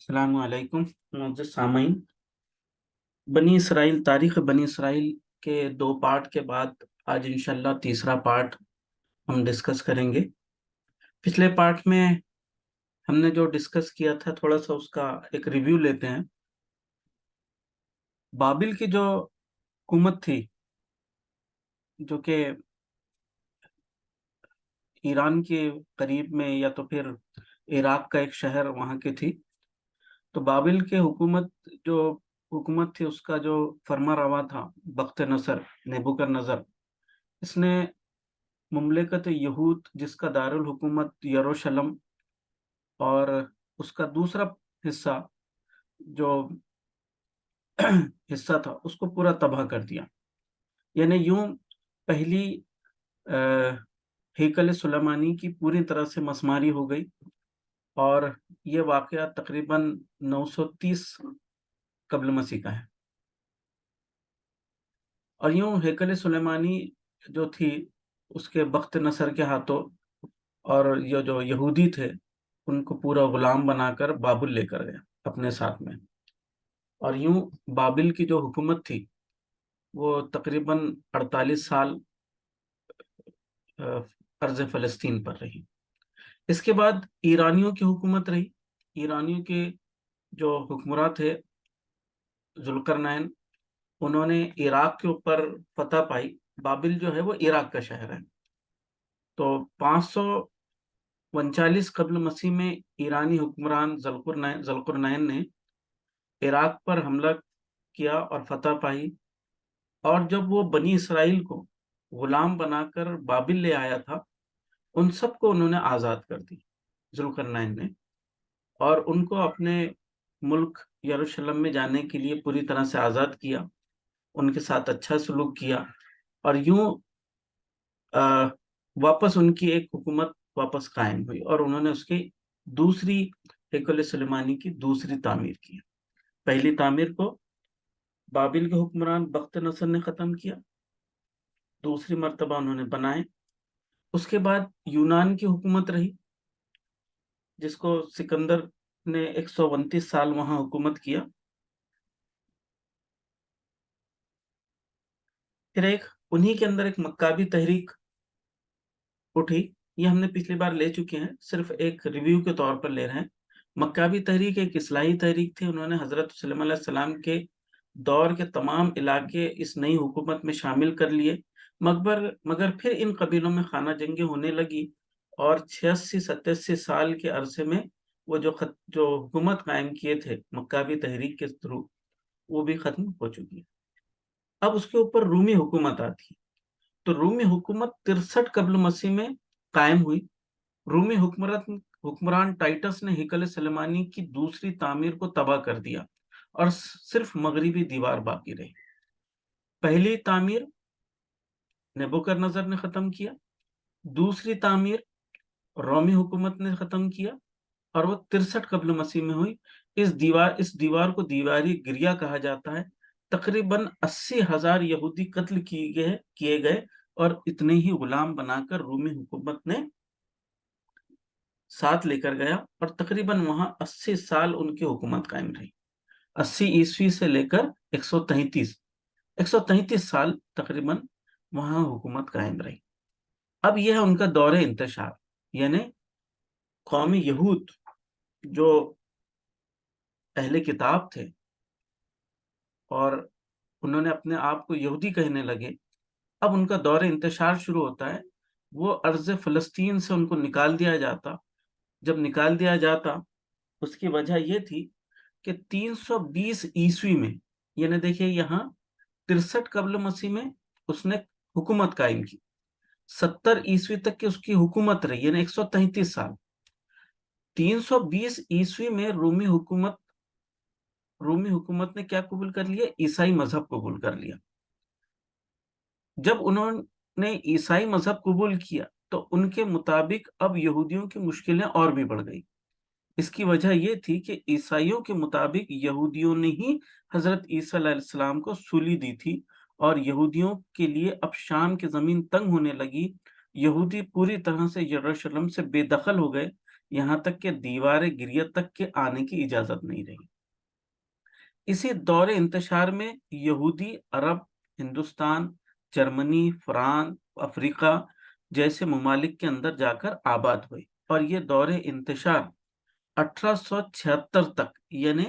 अस्सलाम वालेकुम मुअज़्ज़िज़ सामईन। बनी इसराइल तारीख़ बनी इसराइल के 2 पार्ट के बाद आज इंशाअल्लाह तीसरा पार्ट हम डिस्कस करेंगे। पिछले पार्ट में हमने जो डिस्कस किया था थोड़ा-सा उसका एक रिव्यू लेते हैं। बाबिल की जो हुकूमत थी, जो कि ईरान के करीब में या तो फिर इराक का एक शहर वहाँ की थी। तो बाबिल के हुकूमत थी उसका जो फरमारवा था बख्त-ए-नसर, नेबूकदनेस्सर, इसने मुमलिकत यहूद जिसका दारुल हुकूमत यरूशलेम और उसका दूसरा हिस्सा जो हिस्सा था उसको पूरा तबाह कर दिया। यानी यूँ पहली अ, हेकल सुलेमानी की पूरी तरह से मसमारी हो गई और ये वाक़या तकरीबन 930 क़ब्ल मसीह का है। और यूँ हेकल सुलेमानी जो थी उसके बख्त-ए-नसर के हाथों और ये जो यहूदी थे, उनको पूरा गुलाम बनाकर बाबुल लेकर गया अपने साथ में। और यूँ बाबिल की जो हुकूमत थी, वो तकरीबन 48 साल अ, अर्ज़ फ़लस्तीन पर रही। इसके बाद ईरानियों की हुकूमत रही। ईरानियों के जो हुक्मरान थे ज़ुल्करनैन, उन्होंने इराक के ऊपर फ़तह पाई। बाबिल जो है वो इराक का शहर है। तो 539 क़ब्ल मसीह में ईरानी हुक्मरान ज़ुल्करनैन ने इराक पर हमला किया और फ़तह पाई। और जब वो बनी इसराइल को गुलाम बनाकर बाबिल ले आया था, उन सबको उन्होंने आज़ाद कर दी, ज़ुल्करनैन ने, और उनको अपने मुल्क यरूशलेम में जाने के लिए पूरी तरह से आज़ाद किया, उनके साथ अच्छा सलूक किया और यूँ अ, वापस उनकी एक हुकूमत वापस कायम हुई और उन्होंने उसकी दूसरी हेकल सुलेमानी की दूसरी तामीर की। पहली तामीर को बाबिल के हुक्मरान बख्त-ए-नसर ने ख़त्म किया, दूसरी मर्तबा उन्होंने बनाए। उसके बाद यूनान की हुकूमत रही, जिसको सिकंदर ने 129 साल वहाँ हुकूमत किया। फिर उन्हीं के अंदर एक मक्काबी तहरीक उठी, ये हमने पिछली बार ले चुके हैं, सिर्फ़ एक रिव्यू के तौर पर ले रहे हैं। मक्काबी तहरीक एक इस्लाही तहरीक थी, उन्होंने हज़रत सल्लल्लाहु अलैहि वसल्लम के दौर के तमाम इलाके इस नई हुकूमत में शामिल कर लिए। मगर फिर इन कबीलों में खाना-जंगी होने लगी और 86-87 साल के अरसे में वो जो हुकूमत कायम किए थे मक्काबी तहरीक के थ्रू, वो भी ख़त्म हो चुकी है। अब उसके ऊपर रूमी हुकूमत आती है। तो रूमी हुकूमत 63 क़ब्ल मसीह में कायम हुई। रूमी हुक्मरान टाइटस ने हेकल सुलेमानी की दूसरी तामीर को तबाह कर दिया और सिर्फ मगरिबी दीवार बाकी रही। पहली तामीर नेबूकदनेस्सर ने ख़त्म किया, दूसरी तामीर रोमी हुकूमत ने ख़त्म किया और वो 63 क़ब्ल मसीह में हुई। इस दीवार को दीवारी गिरिया कहा जाता है। तकरीबन 80,000 यहूदी कत्ल किए गए और इतने ही गुलाम बनाकर रूमी हुकूमत ने साथ लेकर गया और तकरीबन वहाँ 80 साल उनकी हुकूमत कायम रही। 80 ईस्वी से लेकर 133 साल तकरीबन वहाँ हुकूमत कायम रही। अब ये है उनका दौर-ए इंतशार, यानी कौम यहूद जो अहले किताब थे और उन्होंने अपने आप को यहूदी कहने लगे, अब उनका दौर इंतशार शुरू होता है। वो अर्ज़ फ़लस्तीन से उनको निकाल दिया जाता। जब निकाल दिया जाता, उसकी वजह ये थी कि 320 ईस्वी में, यानी देखिए यहाँ 63 क़ब्ल मसीह में उसने हुकूमत कायम की। 70 ईस्वी तक की उसकी हुकूमत रही, यानी 133 साल। 320 ईस्वी में रूमी हुकूमत ने क्या कबूल कर लिया? ईसाई मज़हब कबूल कर लिया। जब उन्होंने ईसाई मज़हब कबूल किया, तो उनके मुताबिक अब यहूदियों की मुश्किलें और भी बढ़ गई। इसकी वजह ये थी कि ईसाइयों के मुताबिक यहूदियों ने ही हज़रत ईसा अलैहिस्सलाम को सूली दी थी और यहूदियों के लिए अब शाम की ज़मीन तंग होने लगी। यहूदी पूरी तरह से यरूशलेम से बेदखल हो गए। یہاں تک کہ دیوار گریت تک کے آنے کی اجازت نہیں رہی۔ اسی دور انتشار میں یہودی عرب، ہندوستان، جرمنی، فرانس، افریقہ جیسے ممالک کے اندر جا کر آباد ہوئے، اور یہ دور انتشار 1876 تک، یعنی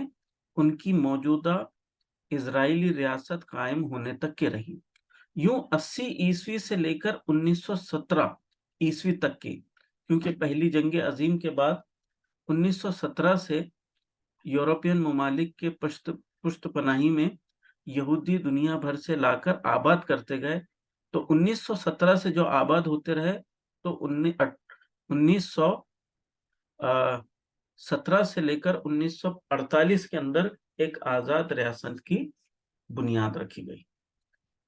ان کی موجودہ اسرائیلی ریاست قائم ہونے تک کے رہی۔ یوں 80 سے لے کر 1917 تک کی، کیونکہ پہلی جنگ عظیم کے بعد 1917 سے یورپین ممالک کے پشت پناہی میں یہودی دنیا بھر سے لا کر آباد کرتے گئے، تو 1917 سے جو آباد ہوتے رہے تو 1917 سے لے کر 1948 کے اندر ایک آزاد ریاست کی بنیاد رکھی گئی،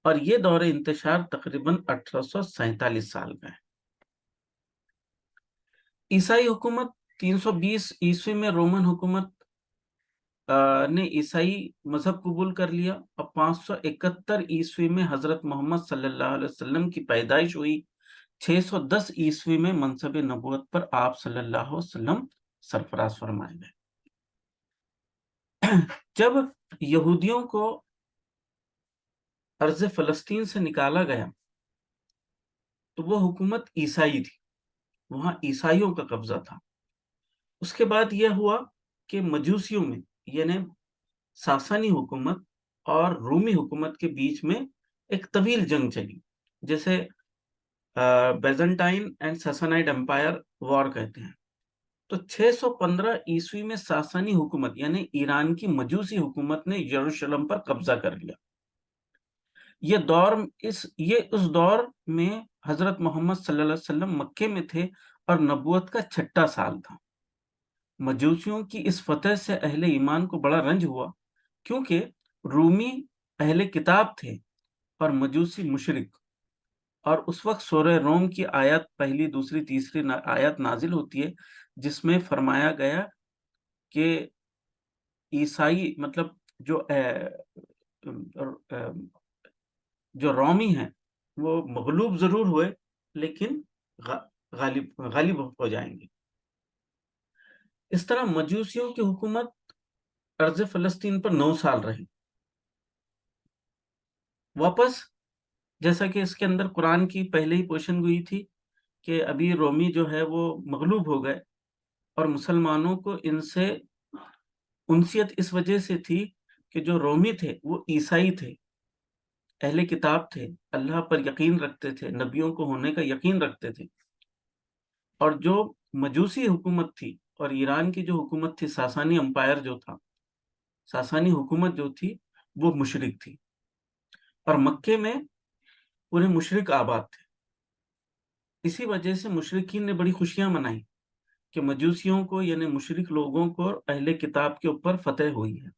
اور یہ دور انتشار تقریباً 1847 سال کا ہے۔ عیسائی حکومت 320 میں رومن حکومت نے عیسائی مذہب قبول کر لیا، اور 571 میں حضرت محمد صلی اللہ علیہ وسلم کی پیدائش ہوئی۔ 610 میں منصب نبوت پر آپ صلی اللہ علیہ وسلم سرفراز فرمائے گئے۔ جب یہودیوں کو ارض فلسطین سے نکالا گیا تو وہ حکومت عیسائی تھی، وہاں عیسائیوں کا قبضہ تھا۔ اس کے بعد یہ ہوا کہ مجوسیوں میں، یعنی ساسانی حکومت اور رومی حکومت کے بیچ میں ایک طویل جنگ چلی، جیسے بیزنٹائن اینڈ ساسانائڈ امپائر وار کہتے ہیں۔ تو 615 میں ساسانی حکومت یعنی ایران کی مجوسی حکومت نے یروشلم پر قبضہ کر لیا۔ اس دور میں حضرت محمد صلی اللہ علیہ وسلم مکے میں تھے اور نبوت کا 6واں سال تھا۔ مجوسیوں کی اس فتح سے اہل ایمان کو بڑا رنج ہوا، کیونکہ رومی اہل کتاب تھے اور مجوسی مشرک، اور اس وقت سورہ روم کی آیت پہلی، دوسری، تیسری آیت نازل ہوتی ہے، جس میں فرمایا گیا کہ عیسائی مطلب جو رومی ہیں وہ مغلوب ضرور ہوئے لیکن غالب ہو جائیں گے۔ اس طرح مجوسیوں کی حکومت ارض فلسطین پر 9 سال رہی۔ واپس جیسا کہ اس کے اندر قرآن کی پہلے ہی پوشن گوئی تھی کہ ابھی رومی جو ہے وہ مغلوب ہو گئے، اور مسلمانوں کو ان سے انسیت اس وجہ سے تھی کہ جو رومی تھے وہ عیسائی تھے، اہل کتاب تھے، اللہ پر یقین رکھتے تھے، نبیوں کو ہونے کا یقین رکھتے تھے، اور جو مجوسی حکومت تھی اور ایران کی جو حکومت تھی، ساسانی امپائر جو تھا، ساسانی حکومت جو تھی وہ مشرک تھی، اور مکے میں پورے مشرک آباد تھے۔ اسی وجہ سے مشرکین نے بڑی خوشیاں منائی کہ مجوسیوں کو یعنی مشرک لوگوں کو اہل کتاب کے اوپر فتح ہوئی ہے،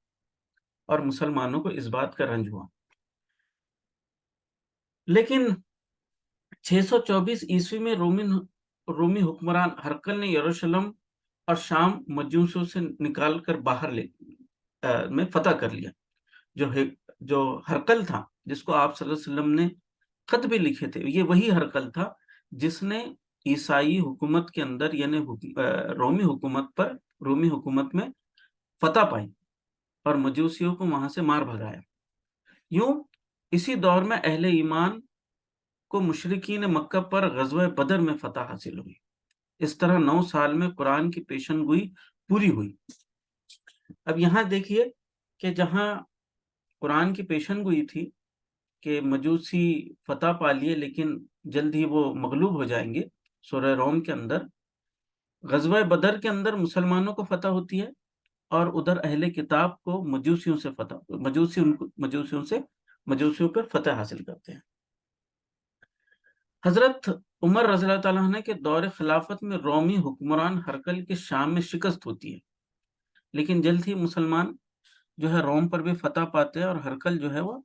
اور مسلمانوں کو اس بات کا رنج ہوا۔ لیکن 624 میں رومی حکمران ہرقل نے یروشلم اور شام مجوسوں سے نکال کر باہر میں فتح کر لیا۔ جو ہرقل تھا، جس کو آپ صلی اللہ علیہ وسلم نے خط بھی لکھے تھے، یہ وہی ہرقل تھا جس نے عیسائی حکومت کے اندر یعنی رومی حکومت میں فتح پائی اور مجوسیوں کو وہاں سے مار بھگایا۔ یوں اسی دور میں اہل ایمان کو مشرکین مکہ پر غزوہ بدر میں فتح حاصل ہوئی۔ اس طرح 9 سال میں قرآن کی پیشن گوئی پوری ہوئی۔ اب یہاں دیکھیے کہ جہاں قرآن کی پیشن گوئی تھی کہ مجوسی فتح پا لیے لیکن جلد ہی وہ مغلوب ہو جائیں گے، سورہ روم کے اندر غزوہ بدر کے اندر مسلمانوں کو فتح ہوتی ہے، اور ادھر اہل کتاب کو مجوسیوں پر فتح حاصل کرتے ہیں۔ حضرت عمر رضی اللہ تعالیٰ عنہ کے دور خلافت میں رومی حکمران ہرقل کے شام میں شکست ہوتی ہے، لیکن جلد ہی مسلمان جو ہے روم پر بھی فتح پاتے ہیں اور ہرقل جو ہے وہ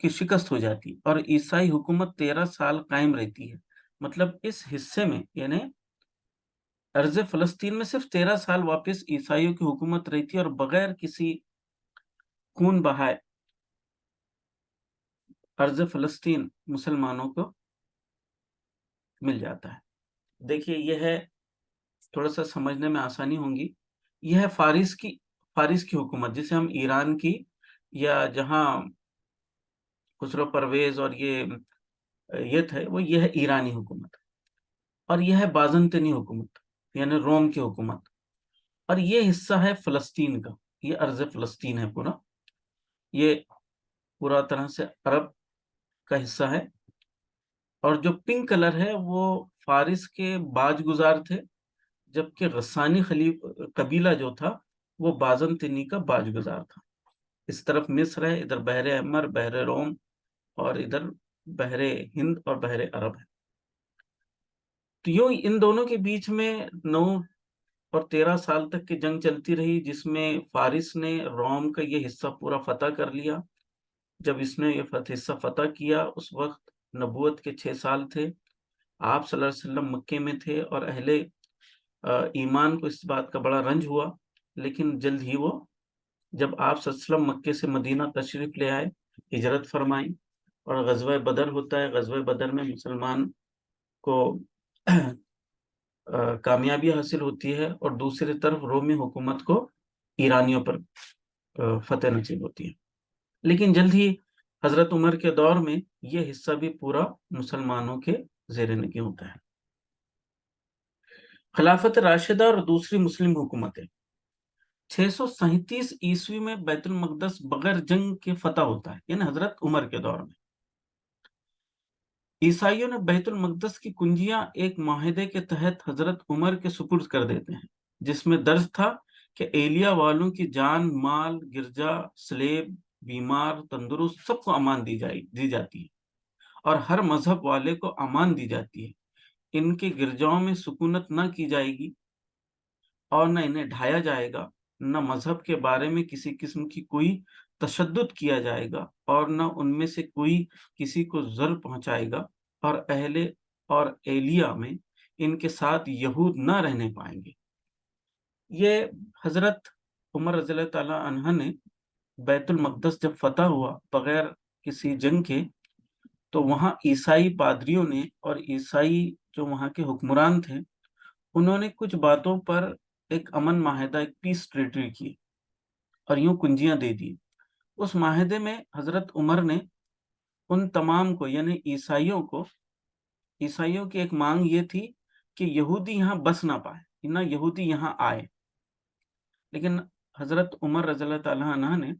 کی شکست ہو جاتی، اور عیسائی حکومت 13 سال قائم رہتی ہے۔ مطلب اس حصے میں یعنی ارض فلسطین میں صرف 13 سال واپس عیسائیوں کی حکومت رہی تھی، اور بغیر کسی خون بہائے ارض فلسطین مسلمانوں کو مل جاتا ہے۔ دیکھیے یہ ہے थोड़ा सा समझने में आसानी होंगी। यह है फारिस की हुकूमत, जिसे हम ईरान की, या जहाँ खुसरो परवेज और ये थे, ये है ईरानी हुकूमत। और यह है बाज़ंतीनी हुकूमत, यानी रोम की हुकूमत। और ये हिस्सा है फ़लस्तीन का, ये अर्ज़ फ़लस्तीन है पूरा। ये पूरा तरह से अरब का हिस्सा है। और जो पिंक कलर है वो फारिस के बाजगुजार थे, जबकि गस्सानी कबीला जो था वो बाज़ंतीनी का बाजगुजार था। इस तरफ मिस्र है, इधर बहरे अहमर, बहरे रोम, और इधर बहरे हिंद और बहरे अरब है। तो यूं इन दोनों के बीच में 9 और 13 साल तक की जंग चलती रही, जिसमें फारिस ने रोम का ये हिस्सा पूरा फतह कर लिया। जब इसने ये हिस्सा फतह किया, उस वक्त नबूवत के 6 साल थे। आप सल्लल्लाहु अलैहि वसल्लम मक्के में थे और अहले ईमान को इस बात का बड़ा रंज हुआ। लेकिन जल्द ही वो, जब आप सल्लल्लाहु अलैहि वसल्लम मक्के से मदीना तशरीफ ले आए, हिजरत फरमाई, और ग़ज़वा बदर होता है, ग़ज़वा बदर में मुसलमान को कामयाबी हासिल होती है, और दूसरी तरफ रोमी हुकूमत को ईरानियों पर फतेह नसीब होती है। लेकिन जल्द ही हजरत उमर के दौर में यह हिस्सा भी पूरा मुसलमानों के ज़ेर निगह होता है। खिलाफत राशिदा और दूसरी मुस्लिम हुकूमतें। 637 ईस्वी में बैतुल मक़दस बगैर जंग के फतह होता है, यानी हजरत उमर के दौर में। ईसाइयों ने बैतुल मक़दस की कुंजियां एक माहिदे के तहत हजरत उमर के सुपुर्द कर देते हैं, जिसमें दर्ज था कि एलिया वालों की जान, माल, गिरजा, स्लेब, बीमार, तंदुरुस्त सबको अमान दी जाती है, और हर मजहब वाले को अमान दी जाती है। इनके गिरजाओं में सुकूनत न की जाएगी और न इन्हें ढाया जाएगा, न मजहब के बारे में किसी किस्म की कोई तशद्दुद किया जाएगा, और न उनमें से कोई किसी को ज़र पहुंचाएगा, और अहले और एलिया में इनके साथ यहूद न रहने पाएंगे। ये हजरत उमर रज़ियल्लाहु ताला अन्हा ने बैतुल मक़दस जब फतह हुआ बगैर किसी जंग के, तो वहाँ ईसाई पादरियों ने और ईसाई जो वहाँ के हुक्मरान थे, उन्होंने कुछ बातों पर एक अमन माहिदा, एक पीस ट्रीटी की, और यूं कुंजियां दे दी। उस माहिदे में हजरत उमर ने उन तमाम को, यानी ईसाइयों की एक मांग ये थी कि यहूदी यहाँ बस ना पाए, ना यहूदी यहाँ आए। लेकिन हजरत उमर रज़ियल्लाहु ताला अन्हु ने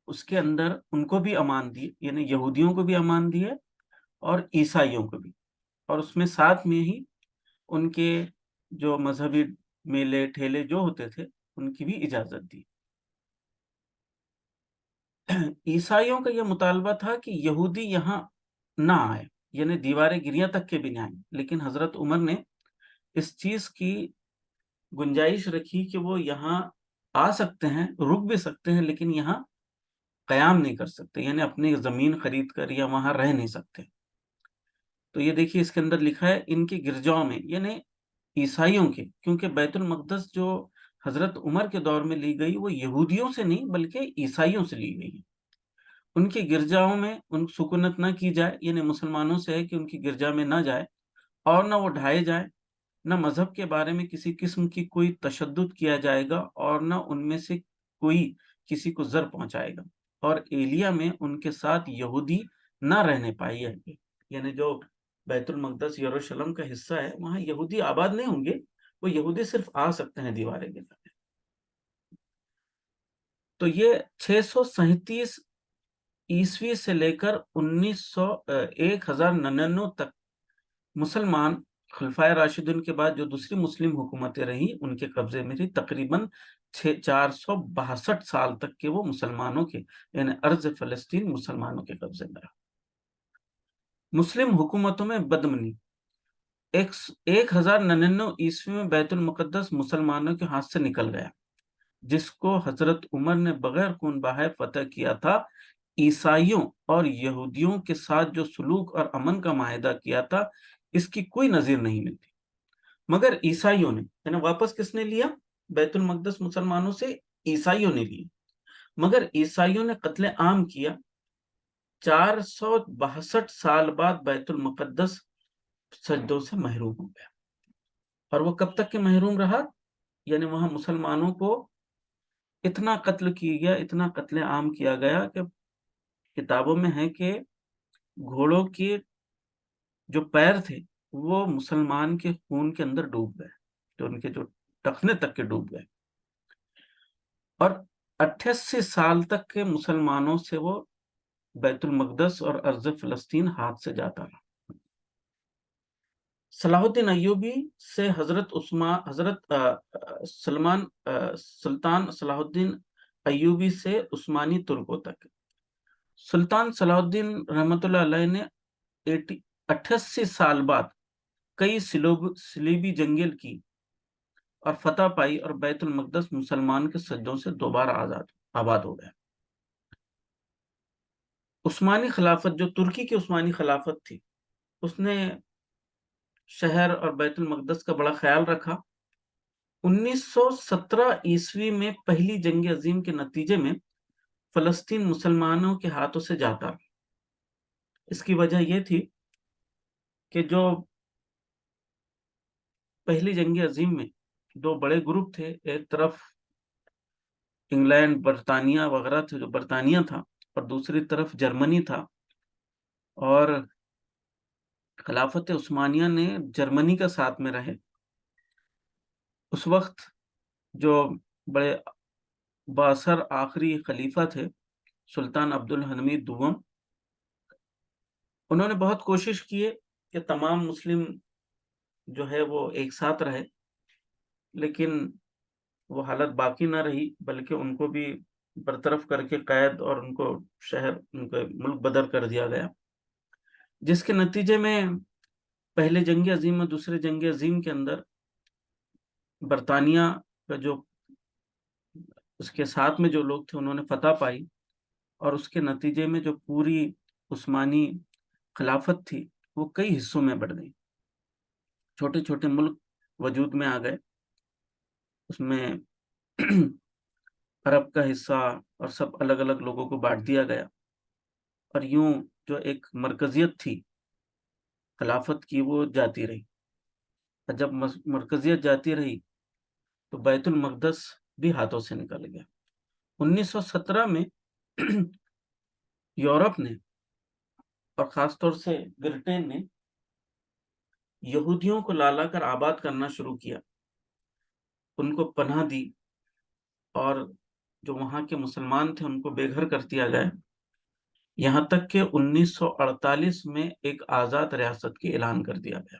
उसके अंदर उनको भी अमान दी, यानी यहूदियों को भी अमान दी है और ईसाइयों को भी, और उसमें साथ में ही उनके जो मजहबी मेले ठेले जो होते थे उनकी भी इजाजत दी। ईसाइयों का यह मुतालबा था कि यहूदी यहाँ ना आए, यानी दीवारें गिरियां तक के भी ना आए। लेकिन हजरत उमर ने इस चीज की गुंजाइश रखी कि वो यहाँ आ सकते हैं, रुक भी सकते हैं, लेकिन यहाँ कयाम नहीं कर सकते, यानी अपनी जमीन खरीद कर या वहां रह नहीं सकते। तो ये देखिए इसके अंदर लिखा है इनके गिरजाओं में, यानी ईसाइयों के, क्योंकि बैतुल मक़दस जो हजरत उमर के दौर में ली गई वो यहूदियों से नहीं बल्कि ईसाइयों से ली गई है। उनके गिरजाओं में उन सुकूनत न की जाए, यानी मुसलमानों से है कि उनकी गिरजा में न जाए, और न वो ढाए जाए, न मजहब के बारे में किसी किस्म की कोई तशद्दुद किया जाएगा, और न उनमें से कोई किसी को ज़र पहुंचाएगा, और एलिया में उनके साथ यहूदी न रहने पाएंगे। यानी जो बैतुल मक़दस यरूशलेम का हिस्सा है वहां यहूदी आबाद नहीं होंगे, वो यहूदी सिर्फ आ सकते हैं दीवारें गिरकर। तो ये 637 ईस्वी से लेकर 1099 तक मुसलमान खुलफाए राशिदीन के बाद जो दूसरी मुस्लिम हुकूमतें रही उनके कब्जे में थी। तकरीबन 462 साल तक के वो मुसलमानों के, यानी अर्ज फलस्तीन मुसलमानों के कब्जे में रहा। मुस्लिम हुकूमतों में बदमनी। 1099 ईस्वी में बैतुल मुकद्दस मुसलमानों के हाथ से निकल गया, जिसको हजरत उमर ने बगैर खून बहाए फतह किया था। ईसाइयों और यहूदियों के साथ जो सुलूक और अमन का माहिदा किया था, इसकी कोई नजीर नहीं मिलती। मगर ईसाइयों ने, यानी वापस किसने लिया बैतुल मक़दस मुसलमानों से? ईसाइयों ने लिया। मगर ईसाइयों ने कत्ले आम किया। 462 साल बाद बैतुल मुकद्दस सजदों से महरूम हो गया, اور وہ کب تک کے محروم رہا؟ یعنی وہاں مسلمانوں کو اتنا قتل کیا گیا، اتنا قتل عام کیا گیا کہ کتابوں میں ہے کہ گھوڑوں کے جو پیر تھے وہ مسلمان کے خون کے اندر ڈوب گئے، تو ان کے جو ٹخنے تک کے ڈوب گئے، اور 88 سال تک کے مسلمانوں سے وہ بیت المقدس اور ارض فلسطین ہاتھ سے جاتا رہا۔ صلاح الدین ایوبی سے سلطان صلاح الدین ایوبی سے عثمانی ترکوں تک، سلطان صلاح الدین رحمۃ اللہ علیہ نے 88 سال بعد کئی صلیبی جنگیں کی اور فتح پائی، اور بیت المقدس مسلمان کے سجدوں سے دوبارہ آباد ہو گیا۔ عثمانی خلافت، جو ترکی کی عثمانی خلافت تھی، اس نے شہر اور بیت المقدس کا بڑا خیال رکھا۔ 1917 عیسوی میں پہلی جنگ عظیم کے نتیجے میں فلسطین مسلمانوں کے ہاتھوں سے جاتا۔ اس کی وجہ یہ تھی کہ جو پہلی جنگ عظیم میں دو بڑے گروپ تھے، ایک طرف انگلینڈ، برطانیہ وغیرہ تھے، جو برطانیہ تھا، اور دوسری طرف جرمنی تھا، اور خلافت عثمانیہ نے جرمنی کا ساتھ میں رہے۔ اس وقت جو بڑے بااثر آخری خلیفہ تھے سلطان عبد الحمید دوم، انہوں نے بہت کوشش کی کہ تمام مسلم جو ہے وہ ایک ساتھ رہے، لیکن وہ حالت باقی نہ رہی، بلکہ ان کو بھی برطرف کر کے قید اور ان کو ان کو ملک بدر کر دیا گیا، جس کے نتیجے میں پہلے جنگ عظیم اور دوسرے جنگ عظیم کے اندر برطانیہ کا جو اس کے ساتھ میں جو لوگ تھے انہوں نے فتح پائی، اور اس کے نتیجے میں جو پوری عثمانی خلافت تھی وہ کئی حصوں میں بڑھ گئی، چھوٹے چھوٹے ملک وجود میں آ گئے، اس میں عرب کا حصہ اور سب الگ الگ لوگوں کو بانٹ دیا گیا، اور یوں جو ایک مرکزیت تھی خلافت کی وہ جاتی رہی، اور جب مرکزیت جاتی رہی تو بیت المقدس بھی ہاتھوں سے نکل گیا۔ 1917 میں یورپ نے اور خاص طور سے برٹن نے یہودیوں کو لالا کر آباد کرنا شروع کیا، ان کو پناہ دی، اور جو وہاں کے مسلمان تھے ان کو بے گھر کر دیا گیا، یہاں تک کہ 1948 میں ایک آزاد ریاست کی اعلان کر دیا گیا۔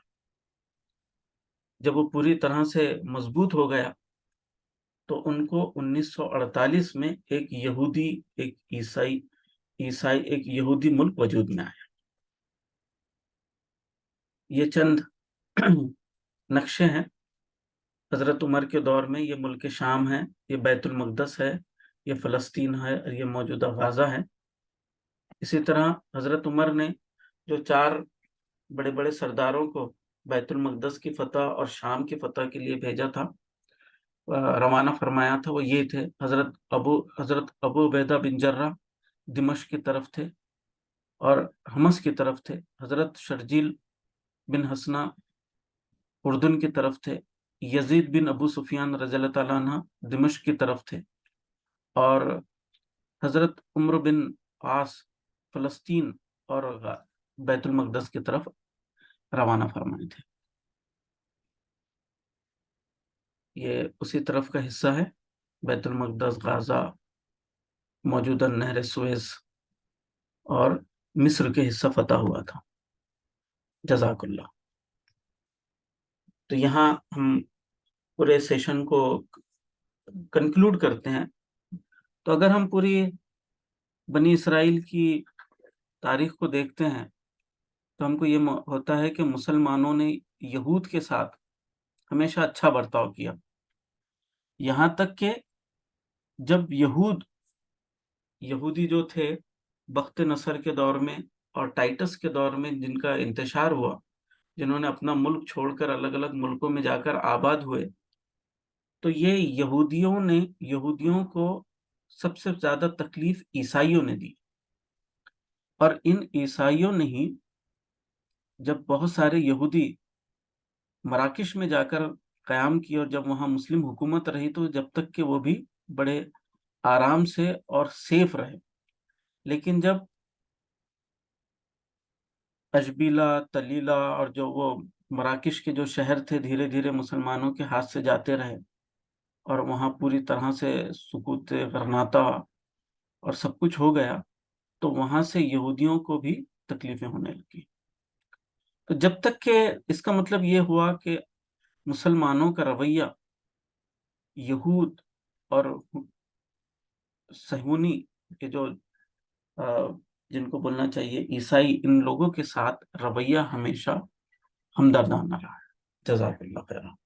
جب وہ پوری طرح سے مضبوط ہو گیا تو ان کو 1948 میں ایک یہودی، ایک عیسائی ایک یہودی ملک وجود میں آیا۔ یہ چند نقشے ہیں حضرت عمر کے دور میں، یہ ملک شام ہے، یہ بیت المقدس ہے، یہ فلسطین ہے، اور یہ موجودہ غازہ ہے۔ اسی طرح حضرت عمر نے جو 4 بڑے بڑے سرداروں کو بیت المقدس کی فتح اور شام کی فتح کے لیے بھیجا تھا، روانہ فرمایا تھا، وہ یہ تھے: حضرت ابو عبیدہ بن جرہ دمشق کی طرف تھے اور حمص کی طرف تھے، حضرت شرجیل بن حسنہ اردن کی طرف تھے، یزید بن ابو سفیان رضی اللہ تعالیٰ عنہ دمشق کی طرف تھے، اور حضرت عمر بن عاص فلسطین اور بیت المقدس کی طرف روانہ فرمائے تھے۔ یہ اسی طرف کا حصہ ہے، بیت المقدس، غازہ، موجودہ نہر سویز، اور مصر کے حصہ فتح ہوا تھا۔ جزاک اللہ۔ تو یہاں ہم پورے سیشن کو کنکلوڈ کرتے ہیں۔ تو اگر ہم پوری بنی اسرائیل کی تاریخ کو دیکھتے ہیں تو ہم کو یہ ہوتا ہے کہ مسلمانوں نے یہود کے ساتھ ہمیشہ اچھا برتاؤ کیا، یہاں تک کہ جب یہودی جو تھے بخت نصر کے دور میں اور ٹائٹس کے دور میں، جن کا انتشار ہوا، جنہوں نے اپنا ملک چھوڑ کر الگ الگ ملکوں میں جا کر آباد ہوئے، تو یہ یہودیوں کو سب سے زیادہ تکلیف عیسائیوں نے دی، اور ان عیسائیوں نے ہی جب بہت سارے یہودی مراکش میں جا کر قیام کی اور جب وہاں مسلم حکومت رہی تو جب تک کہ وہ بھی بڑے آرام سے اور سیف رہے، لیکن جب اشبیلا، تلیلا اور جو وہ مراکش کے جو شہر تھے دھیرے دھیرے مسلمانوں کے ہاتھ سے جاتے رہے اور وہاں پوری طرح سے سکوت غرناطہ اور سب کچھ ہو گیا، تو وہاں سے یہودیوں کو بھی تکلیفیں ہونے لگی۔ تو جب تک کہ اس کا مطلب یہ ہوا کہ مسلمانوں کا رویہ یہود اور صہیونی کے جو جن کو بولنا چاہیے عیسائی، ان لوگوں کے ساتھ رویہ ہمیشہ ہمدردانہ رہا ہے۔ جزاک اللہ خیر۔